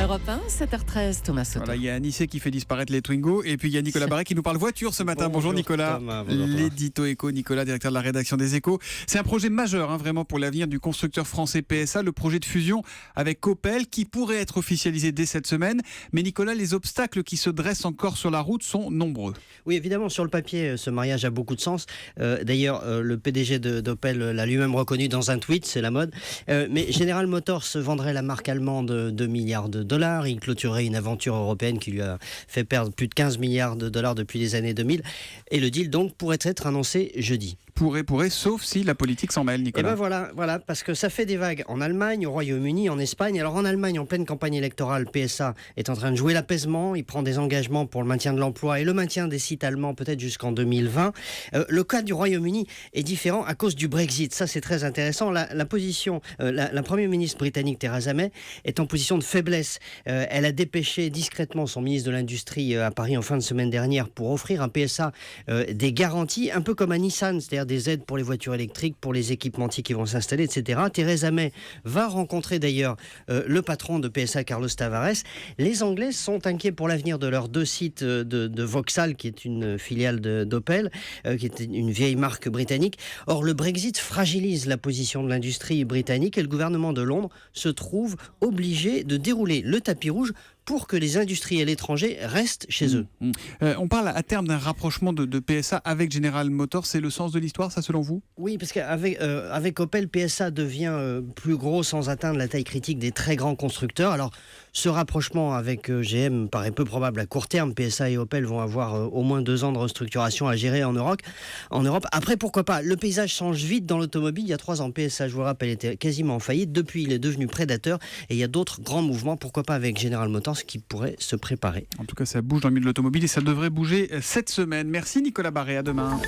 Europe 1, 7h13, Thomas Soto. Voilà, il y a Anissé qui fait disparaître les Twingo et puis il y a Nicolas Barret qui nous parle voiture ce matin. Bonjour Nicolas. Thomas, bonjour. L'édito éco, Nicolas, directeur de la rédaction des Échos. C'est un projet majeur vraiment pour l'avenir du constructeur français PSA, le projet de fusion avec Opel qui pourrait être officialisé dès cette semaine. Mais Nicolas, les obstacles qui se dressent encore sur la route sont nombreux. Oui, évidemment, sur le papier, ce mariage a beaucoup de sens. D'ailleurs, le PDG d'Opel l'a lui-même reconnu dans un tweet, c'est la mode. Mais General Motors vendrait la marque allemande 2 milliards de dollars. Il clôturerait une aventure européenne qui lui a fait perdre plus de 15 milliards de dollars depuis les années 2000. Et le deal, donc, pourrait être annoncé jeudi. Pourrait, sauf si la politique s'en mêle, Et Nicolas. ben voilà, parce que ça fait des vagues en Allemagne, au Royaume-Uni, en Espagne. Alors en Allemagne, en pleine campagne électorale, PSA est en train de jouer l'apaisement. Il prend des engagements pour le maintien de l'emploi et le maintien des sites allemands peut-être jusqu'en 2020. Le cas du Royaume-Uni est différent à cause du Brexit. Ça, c'est très intéressant. La première ministre britannique Theresa May est en position de faiblesse. Elle a dépêché discrètement son ministre de l'Industrie à Paris en fin de semaine dernière pour offrir à PSA des garanties, un peu comme à Nissan, c'est-à-dire des aides pour les voitures électriques, pour les équipementiers qui vont s'installer, etc. Theresa May va rencontrer d'ailleurs le patron de PSA, Carlos Tavares. Les Anglais sont inquiets pour l'avenir de leurs deux sites de Vauxhall, qui est une filiale d'Opel, qui est une vieille marque britannique. Or, le Brexit fragilise la position de l'industrie britannique et le gouvernement de Londres se trouve obligé de dérouler le tapis rouge pour que les industriels étrangers restent chez eux. On parle à terme d'un rapprochement de PSA avec General Motors. C'est le sens de l'histoire, ça, selon vous ? Oui, parce qu'avec Opel, PSA devient plus gros sans atteindre la taille critique des très grands constructeurs. Alors, ce rapprochement avec GM paraît peu probable à court terme. PSA et Opel vont avoir au moins 2 ans de restructuration à gérer en Europe. Après, pourquoi pas ? Le paysage change vite dans l'automobile. Il y a 3 ans, PSA, je vous le rappelle, était quasiment en faillite. Depuis, il est devenu prédateur. Et il y a d'autres grands mouvements. Pourquoi pas avec General Motors qui pourrait se préparer. En tout cas, ça bouge dans le milieu de l'automobile et ça devrait bouger cette semaine. Merci Nicolas Barret, à demain.